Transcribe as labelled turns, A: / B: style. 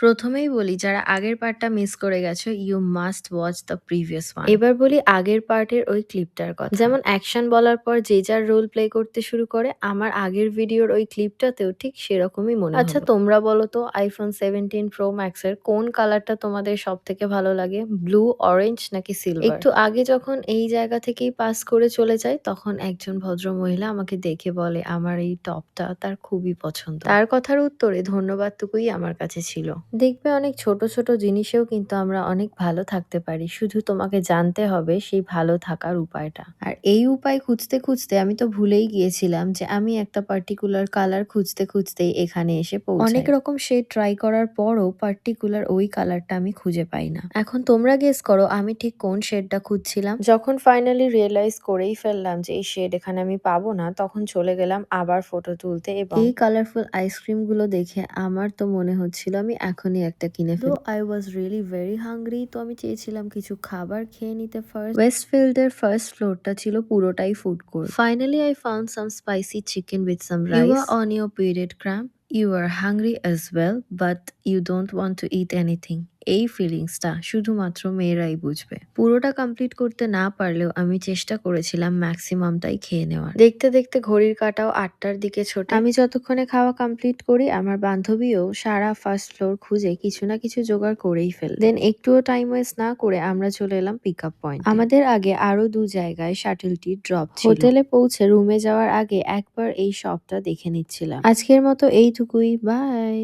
A: প্রথমেই বলি যারা আগের পার্টটা মিস করে গেছো, you must watch the previous one. এবার বলি আগের পার্টের ওই ক্লিপটার কথা। যেমন অ্যাকশন বলার পর যে যার রোল প্লে করতে শুরু করে, আমার আগের ভিডিওর ওই ক্লিপটাতেও ঠিক সেরকমই মনে হলো। আচ্ছা তোমরা বলো তো iPhone 17 Pro Max এর কোন কালারটা তোমাদের সব থেকে ভালো লাগে? ব্লু, অরেঞ্জ নাকি সিলভার? একটু আগে যখন এই জায়গা থেকেই পাস করে চলে যায়, তখন একজন ভদ্রমহিলা আমাকে দেখে বলে আমার এই টপটা তার খুবই পছন্দ। তার কথার উত্তরে ধন্যবাদটুকুই আমার কাছে ছিল। দেখবে অনেক ছোট, ছোট জিনিসেও কিন্তু আমরা অনেক ভালো থাকতে পারি। শুধু তোমাকে জানতে হবে সেই ভালো থাকার উপায়টা। আর এই উপায় খুঁজতে, খুঁজতে আমি তো ভুলেই গিয়েছিলাম যে আমি একটা পার্টিকুলার কালার খুঁজতে, খুঁজতেই এখানে এসে পৌঁছাই। অনেক রকম শেড ট্রাই করার পরও পার্টিকুলার ওই কালারটা আমি খুঁজে পাই না। এখন তোমরা গেস করো আমি ঠিক কোন শেডটা খুঁজছিলাম? যখন ফাইনালি রিয়ালাইজ করেই ফেললাম যে এই শেড এখানে আমি পাবো না, তখন চলে গেলাম আবার ফটো তুলতে এবং এই কালারফুল আইসক্রিম গুলো দেখে আমার তো মনে হচ্ছিল আমি এখনই একটা কিনে ফেলি। I was really very hungry, তো আমি চেয়েছিলাম কিছু খাবার খেয়ে নিতে। ফার্স্ট ওয়েস্টফিল্ডের ফার্স্ট ফ্লোরটা ছিল পুরোটাই food court. Finally I found some spicy chicken with some rice. You are on your period cramp, you are hungry as well, but you don't want to eat anything. এই ফিলিংসটা শুধুমাত্র মেয়েরাই বুঝবে। পুরোটা complete করতে না পারলেও আমি চেষ্টা করেছিলাম ম্যাক্সিমামটাই খেয়ে নেওয়ার। দেখতে দেখতে ঘড়ির কাঁটাও 8টার দিকে ছোটে। আমি যতক্ষণে খাওয়া কমপ্লিট করি, আমার বান্ধবীও সারা ফার্স্ট ফ্লোর খুঁজে কিছু না কিছু জোগাড় করেই ফেলে। দেন একটুও টাইম ওয়েস্ট না করে আমরা চলে এলাম পিক আপ পয়েন্ট। আমাদের আগে আরো 2 জায়গায় শাটলটি ড্রপ ছিল। হোটেলে পৌঁছে রুমে যাওয়ার আগে একবার এই শপটা দেখে নিচ্ছিলাম। আজকের মতো এইটুকুই, বাই।